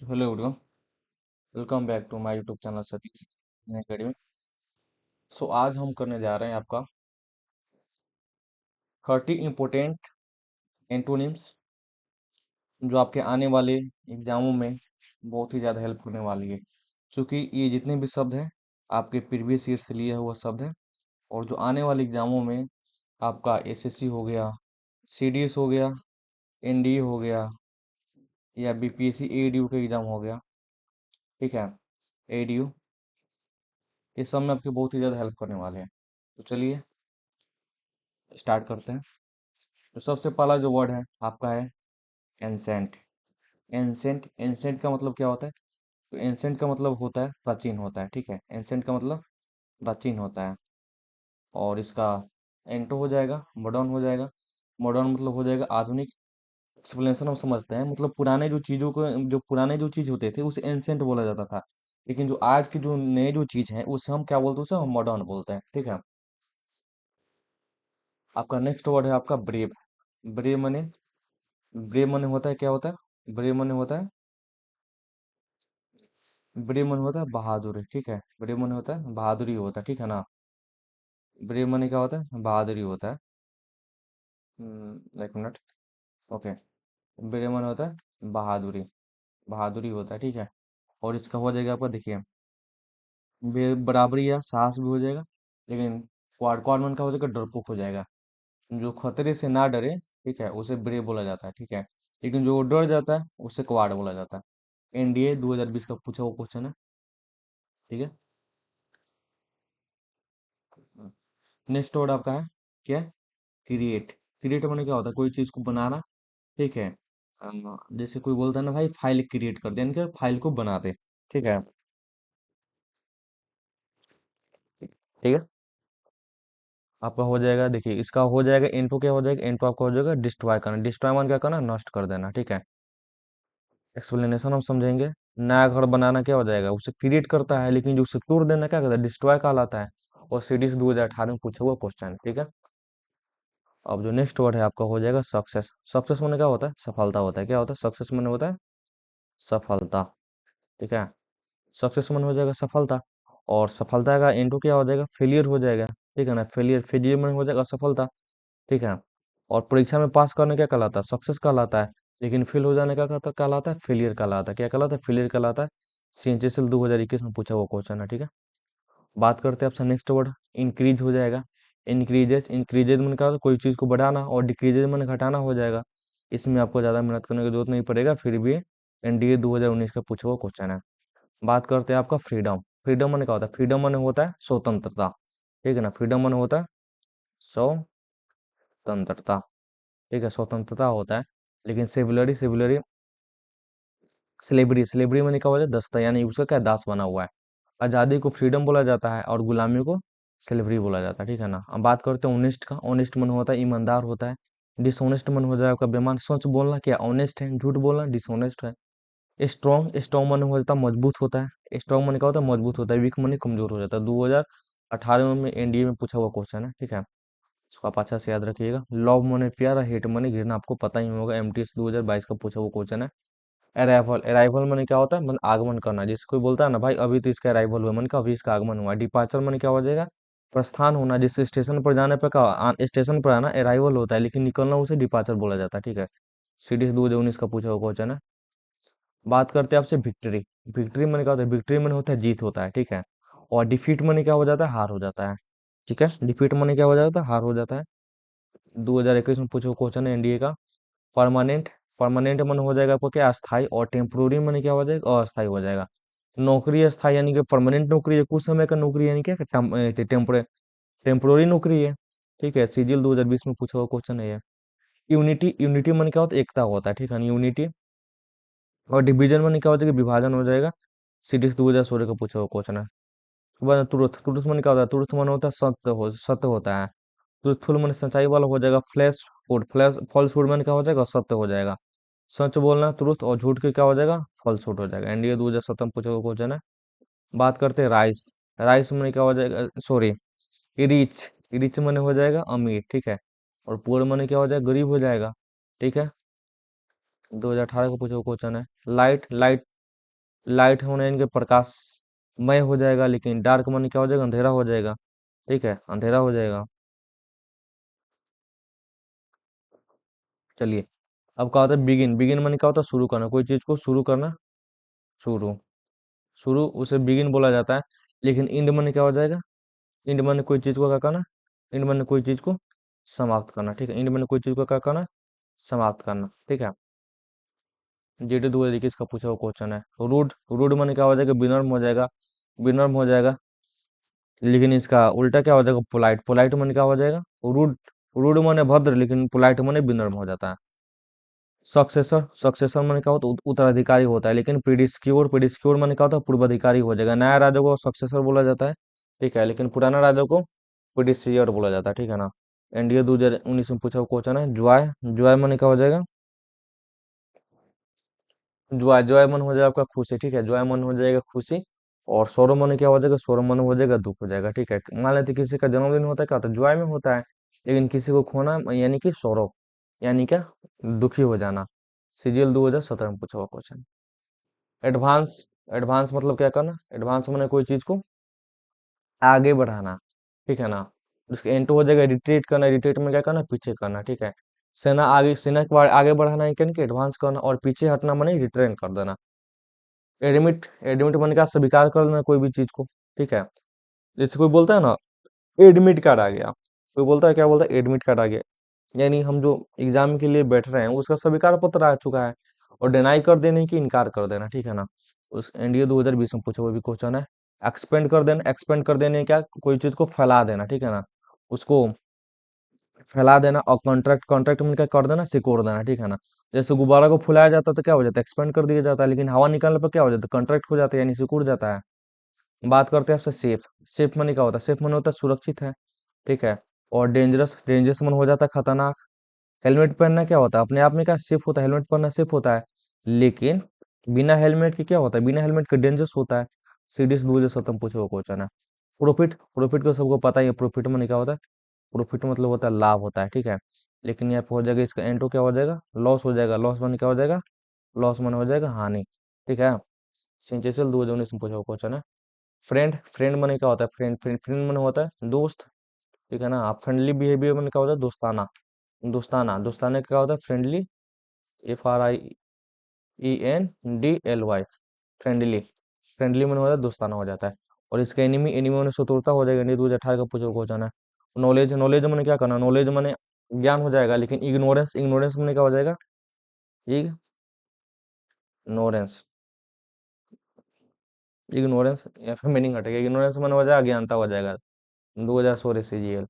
Hello everyone, welcome back to my YouTube channel Satish academy. So आज हम करने जा रहे हैं आपका 30 इम्पोर्टेंट एंटोनिम्स जो आपके आने वाले एग्जामों में बहुत ही ज़्यादा हेल्प करने वाली है। क्योंकि ये जितने भी शब्द हैं आपके प्रीवियस ईयर से लिए हुआ शब्द हैं, और जो आने वाले एग्जामों में आपका एसएससी हो गया, सीडीएस हो गया, एनडीए हो गया, या बीपीएससी एडीयू का एग्जाम हो गया, ठीक है, एडीयू, इस सब में आपके बहुत ही ज़्यादा हेल्प करने वाले हैं। तो चलिए स्टार्ट करते हैं। तो सबसे पहला जो वर्ड है आपका है एंसेंट। एंसेंट का मतलब क्या होता है? तो एंसेंट का मतलब होता है प्राचीन होता है, ठीक है। एंसेंट का मतलब प्राचीन होता है। और इसका एंटो हो जाएगा, मॉडर्न हो जाएगा। मॉडर्न मतलब हो जाएगा आधुनिक। एक्सप्लेनेशन हम समझते हैं, मतलब पुराने जो चीजों को, जो पुराने जो चीज होते थे उसे एंसेंट बोला जाता था। लेकिन जो आज की जो नए जो चीज है उसे हम क्या बोलते हैं? उसे हम मॉडर्न बोलते हैं, ठीक है। आपका नेक्स्ट वर्ड है आपका ब्रेव। ब्रेव मने, ब्रेव मने होता है, क्या होता है? ब्रेव मने होता है, ब्रेव मन होता है बहादुर, ठीक है। ब्रेव मन होता है बहादुरी होता है, ठीक है ना। ब्रेव मन क्या होता है? बहादुरी होता है। एक मिनट। ओके। ब्रेव मन होता है बहादुरी, बहादुरी होता है, ठीक है। और इसका हो जाएगा आपका, देखिए, बराबरी या साहस भी हो जाएगा। लेकिन क्वाड क्वाड मन का हो जाएगा डरपोक हो जाएगा। जो खतरे से ना डरे, ठीक है, उसे ब्रेव बोला जाता है, ठीक है। लेकिन जो डर जाता है उसे क्वाड बोला जाता है। एनडीए 2020 का पूछा हुआ क्वेश्चन है, ठीक है। नेक्स्ट वर्ड आपका है क्या? क्रिएट। क्रिएट मैंने क्या होता है? कोई चीज को बनाना, ठीक है। जैसे कोई बोलता है ना भाई फाइल क्रिएट कर दे, यानी कि फाइल को बना दे, ठीक है। ठीक है, आपका हो जाएगा, देखिए इसका हो जाएगा इनटू, क्या हो जाएगा? इनटू आपका हो जाएगा डिस्ट्रॉय करना। डिस्ट्रॉय मान क्या करना? नष्ट कर देना, ठीक है। एक्सप्लेनेशन हम समझेंगे। नया घर बनाना क्या हो जाएगा? उसे क्रिएट करता है, लेकिन जो उसे तोड़ देना क्या कहता है? डिस्ट्रॉय कहलाता है। और सीडीएस 2018 में पूछा हुआ क्वेश्चन, ठीक है। अब जो नेक्स्ट वर्ड है आपका हो जाएगा सक्सेस। सक्सेस मैंने क्या होता है? सफलता होता है। क्या होता है? सक्सेस मैंने होता है सफलता, ठीक है। सक्सेस मन हो जाएगा सफलता। और सफलता का इनटू क्या हो जाएगा? फेलियर हो जाएगा, ठीक है ना। फेलियर, फेलियर में हो जाएगा असफलता, ठीक है। और परीक्षा में पास करने क्या कहलाता है? सक्सेस कहलाता है। लेकिन फेल हो जाने का कहलाता है फेलियर कहलाता है। क्या कहलाता है? फेलियर कहलाता है। सीएचएसएल 2021 में पूछा हुआ क्वेश्चन है, ठीक है। बात करते हैं आपसे नेक्स्ट वर्ड, इंक्रीज हो जाएगा। इंक्रीजेस, इंक्रीजेज मैंने कहा था कोई चीज को बढ़ाना, और डिक्रीजेज मैंने घटाना हो जाएगा। इसमें आपको ज्यादा मेहनत करने की जरूरत नहीं पड़ेगा, फिर भी एनडीए 2019 का पूछा हुआ क्वेश्चन है। बात करते हैं आपका फ्रीडम। फ्रीडम मन क्या होता है? फ्रीडम मन होता है स्वतंत्रता, ठीक है ना। फ्रीडम मन होता है स्वतंत्रता, ठीक है, स्वतंत्रता होता है। लेकिन सिविलरी, सिविलरी, स्लेवरी, स्लेवरी में क्या होता है? दस्ता, यानी उसका क्या दास बना हुआ है। आजादी को फ्रीडम बोला जाता है और गुलामी को स्लेवरी बोला जाता है, ठीक है ना। अब बात करते हैं ऑनेस्ट का। ऑनेस्ट मन होता है ईमानदार होता है। डिसऑनेस्ट मन हो जाए आपका बेईमान। सच बोलना क्या ऑनेस्ट है, झूठ बोलना डिसऑनेस्ट है। स्ट्रॉन्ग, स्ट्रॉन्ग मन हो जाता है मजबूत होता है। स्ट्रॉन्ग मन क्या होता है? मजबूत होता है। वीक मन कमजोर हो जाता है। 2018 में एनडीए में पूछा हुआ क्वेश्चन है, ठीक है। इसको आप अच्छा से याद रखिएगा। लव मने प्यार, हेट मने घृणा, आपको पता ही होगा, एमटीएस 2022 का पूछा हुआ क्वेश्चन है। अराइवल, अराइवल मने क्या होता है? मन आगमन करना। जैसे कोई बोलता है ना भाई अभी तो इसका अराइवल हुआ, मन का अभी इसका आगमन हुआ। डिपार्चर मने क्या हो जाएगा? प्रस्थान होना। जिस स्टेशन पर जाने पर का स्टेशन पर आना अराइवल होता है, लेकिन निकलना उसे डिपार्चर बोला जाता है, ठीक है। सीडीएस 2019 का पूछा हुआ क्वेश्चन है। बात करते हैं आपसे विक्ट्री। विक्ट्री मैंने क्या होता है? विक्ट्री मैंने होता है जीत होता है, ठीक है। और डिफीट मैंने क्या हो जाता है? हार हो जाता है, ठीक है। डिफीट मैंने क्या हो जाता है? हार हो जाता है। 2021 में पूछो क्वेश्चन है एनडीए का। परमानेंट, परमानेंट मन हो जाएगा आपको क्या? अस्थाई। और टेम्पोररी मन क्या हो जाएगा? अस्थाई हो जाएगा। नौकरी अस्थाई यानी कि परमानेंट नौकरी है, कुछ समय का नौकरी यानी क्या? टेम्पोरे, टेम्पोररी नौकरी है, ठीक है। सीजीएल 2020 में पूछा हुआ क्वेश्चन है ये। यूनिटी, यूनिटी मन क्या होता है? एकता होता है, ठीक है, यूनिटी। और डिवीजन मन क्या हो जाएगा? विभाजन हो जाएगा। सीडीएस 2016 का पूछा हुआ क्वेश्चन है। उसके बाद ट्रुथ, ट्रुथ मन क्या होता है? ट्रुथ मन होता है सत्य होता है। ट्रूथफुल मन सच्चाई वाला हो जाएगा। फ्लैश फूड, फ्लैश फॉल्सहुड मन क्या हो जाएगा? सत्य हो जाएगा। सच बोलना ट्रुथ, और झूठ के क्या हो जाएगा? फॉल्सहुड हो जाएगा। एनडीए 2017 में पूछा हुआ क्वेश्चन है। बात करते हैं राइस। राइस में क्या हो जाएगा? सॉरी, रिच, रिच मन हो जाएगा अमीर, ठीक है। और पुअर मन क्या हो जाएगा? गरीब हो जाएगा, ठीक है। 2018 का पूछा हुआ क्वेश्चन है। लाइट, लाइट लाइट होने इनके प्रकाशमय हो जाएगा, लेकिन डार्क माने क्या हो जाएगा, अंधेरा हो जाएगा। ठीक है, अंधेरा हो जाएगा। चलिए, अब क्या होता है बिगिन, बिगिन माने क्या होता है, शुरू करना, कोई चीज को शुरू करना, शुरू, शुरू उसे बिगिन बोला जाता है। लेकिन इंड माने क्या हो जाएगा, इंड माने कोई चीज को क्या करना, इंड माने कोई चीज को समाप्त करना। ठीक है, इंड माने कोई चीज को क्या करना, समाप्त करना। ठीक है, जेडी 2021 का पूछा हुआ क्वेश्चन है। रूड, रूड माने क्या हो जाएगा, विनम्र हो जाएगा, विनम्र हो जाएगा। लेकिन इसका उल्टा क्या हो जाएगा, पोलाइट, पोलाइट माने क्या हो जाएगा, रूड, रूड माने भद्र, लेकिन पोलाइट माने विनम्र हो जाता है। सक्सेसर, सक्सेसर माने क्या होता है, उत्तराधिकारी होता है। लेकिन प्रीडिस्क्योर, प्रीडिस्क्योर माने क्या होता है, पूर्वाधिकारी हो जाएगा। नया राजा को सक्सेसर बोला जाता है। ठीक है, लेकिन पुराना राजा को प्रीडिसीयर बोला जाता है। ठीक है ना। एनडीए 2019 में पूछा हुआ क्वेश्चन है। जॉय, जॉय माने क्या हो जाएगा, जॉय, जॉय मन हो जाएगा आपका खुशी। ठीक है, जॉय मन हो जाएगा खुशी। और सोरो मन क्या हो जाएगा, सोरो मन हो जाएगा दुख हो जाएगा। ठीक है, मान लेते किसी का जन्मदिन होता है, क्या होता है, जॉय में होता है। लेकिन किसी को खोना यानी कि सोरो, यानी क्या, दुखी हो जाना। सीजीएल 2017 में पूछा हुआ क्वेश्चन। एडवांस, एडवांस मतलब क्या करना, एडवांस मैंने कोई चीज को आगे बढ़ाना। ठीक है ना। उसके एंटो हो जाएगा रिट्रीट करना, रिट्रीट में क्या करना, पीछे करना। ठीक है, सेना आगे, सेना के बाद आगे बढ़ाना है कि एडवांस करना, और पीछे हटना माने रिट्रेन कर देना। एडमिट, एडमिट मैंने कहा स्वीकार कर लेना कोई भी चीज को। ठीक है, जैसे कोई बोलता है ना, एडमिट कार्ड आ गया, कोई बोलता है, क्या बोलता है, एडमिट कार्ड आ गया, यानी हम जो एग्जाम के लिए बैठ रहे हैं उसका स्वीकार पत्र आ चुका है। और डिनाई कर देने की इनकार कर देना। ठीक है ना। उस एनडीए 2020 में पूछा हुआ भी क्वेश्चन है। एक्सपेंड कर देना, एक्सपेंड कर देने क्या, कोई चीज को फैला देना। ठीक है ना, उसको फैला देना। और कॉन्ट्रैक्ट, कॉन्ट्रैक्ट में क्या कर देना, सिकोड़ देना। ठीक है ना। जैसे गुब्बारा को फुलाया जाता है तो क्या हो जाता है, एक्सपेंड कर दिया जाता है। लेकिन हवा निकालने पर क्या हो जाता है, कॉन्ट्रैक्ट हो जाता है, यानी सिकुड़ जाता है। बात करते हैं आपसे सेफ, सेफ मनी क्या होता है, सेफ मनी होता है सुरक्षित है। ठीक है। और डेंजरस, डेंजरस मन हो जाता है खतरनाक। हेलमेट पहनना क्या होता है, अपने आप में क्या सेफ होता है, हेलमेट पहनना सेफ होता है। लेकिन बिना हेलमेट के क्या होता है, बिना हेलमेट के डेंजरस होता है। सीडीएस 2017 पूछे हुआ क्वेश्चन है। प्रॉफिट, प्रॉफिट को सबको पता ही है, प्रॉफिट मनी क्या होता है, प्रॉफिट मतलब होता है लाभ होता है। ठीक है, लेकिन यहाँ पे हो जाएगा इसका एंटो क्या हो जाएगा, लॉस हो जाएगा। लॉस मनी क्या हो जाएगा, लॉस मनी हो जाएगा हानि। ठीक है, सिंचेसियल 2019 में पूछा हुआ क्वेश्चन है। फ्रेंड, फ्रेंड मनी क्या होता है, फ्रेंड, फ्रेंड, फ्रेंड मनी होता है दोस्त। ठीक है ना। आप फ्रेंडली बिहेवियर मनी क्या होता है, दोस्ताना, दोस्ताना, दोस्ताना क्या होता है, फ्रेंडली, FRIENDLY, फ्रेंडली, फ्रेंडली मन हो जाता है, दोस्ताना हो जाता है। और इसका एनिमी, एनिमी मैंने शत्रुता हो जाएगा। इंडिया 2018 का पूछो क्वेश्चन है। नॉलेज, नॉलेज मैंने क्या करना, नॉलेज मैंने ज्ञान हो जाएगा। लेकिन इग्नोरेंस, इग्नोरेंस मैंने क्या हो जाएगा, इग्नोरेंस, इग्नोरेंस या फिर मीनिंग हटेगा। इग्नोरेंस मैंने हो जाएगा, अज्ञानता हो जाएगा। 2016 सीजीएल।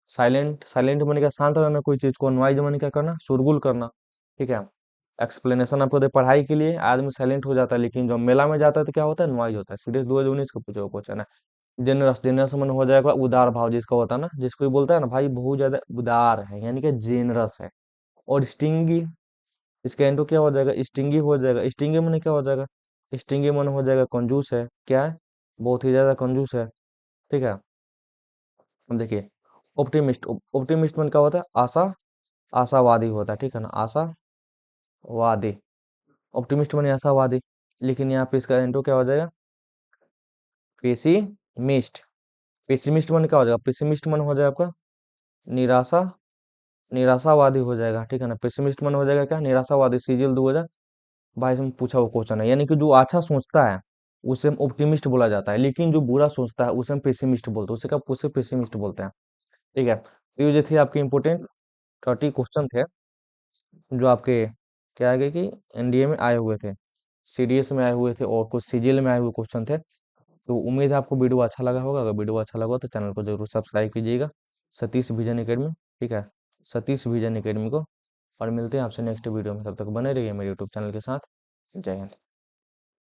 साइलेंट, साइलेंट मैंने क्या, शांत रहना कोई चीज को। नॉइज मैंने क्या करना, शोरगुल करना। ठीक है, एक्सप्लेनेशन आपको दे, पढ़ाई के लिए आदमी साइलेंट हो जाता है, लेकिन जब मेला में जाता है तो क्या होता है, नॉइज होता है। सीडीएस 2019 का पूछा क्वेश्चन है। जेनरस, जेनरस मन हो जाएगा उदार भाव, जिसका होता है ना, जिसको भी बोलता है ना भाई बहुत ज्यादा उदार है, यानी कि जेनरस है। और स्टिंगी, इसका एंटो क्या हो जाएगा, स्टिंगी हो जाएगा। स्टिंगी मन क्या हो जाएगा, स्टिंगी मन हो जाएगा कंजूस है। क्या है, बहुत ही ज्यादा कंजूस है। ठीक है, अब देखिए ऑप्टिमिस्ट, ऑप्टिमिस्ट मन क्या होता है, आशा, आशावादी होता है। ठीक है ना, आशावादी, ऑप्टिमिस्ट माने आशावादी। लेकिन यहाँ पे इसका एंटो क्या हो जाएगा, पेसिमिस्ट, पेसिमिस्ट मन क्या हो जाएगा, पेसिमिस्ट मन हो जाएगा आपका निराशा, निराशावादी हो जाएगा। ठीक है ना, पेसिमिस्ट मन हो जाएगा क्या, निराशावादी। सीजीएल 2022 में पूछा हुआ क्वेश्चन है। यानी कि जो अच्छा सोचता है उसे हम ऑप्टिमिस्ट बोला जाता है, लेकिन जो बुरा सोचता है उसे हम पेसिमिस्ट बोलते हैं, उसे क्या, उसे पेसिमिस्ट बोलते हैं। ठीक है, तो ये जो थे आपके इंपोर्टेंट 30 क्वेश्चन थे, जो आपके क्या है कि एनडीए में आए हुए थे, सीडीएस में आए हुए थे, और कुछ सीजीएल में आए हुए क्वेश्चन थे। तो उम्मीद है आपको वीडियो अच्छा लगा होगा। अगर वीडियो अच्छा लगा हो तो चैनल को जरूर सब्सक्राइब कीजिएगा, सतीश विजन एकेडमी। ठीक है, सतीश विजन एकेडमी को। और मिलते हैं आपसे नेक्स्ट वीडियो में, तब तक बने रहिए मेरे यूट्यूब चैनल के साथ। जय हिंद।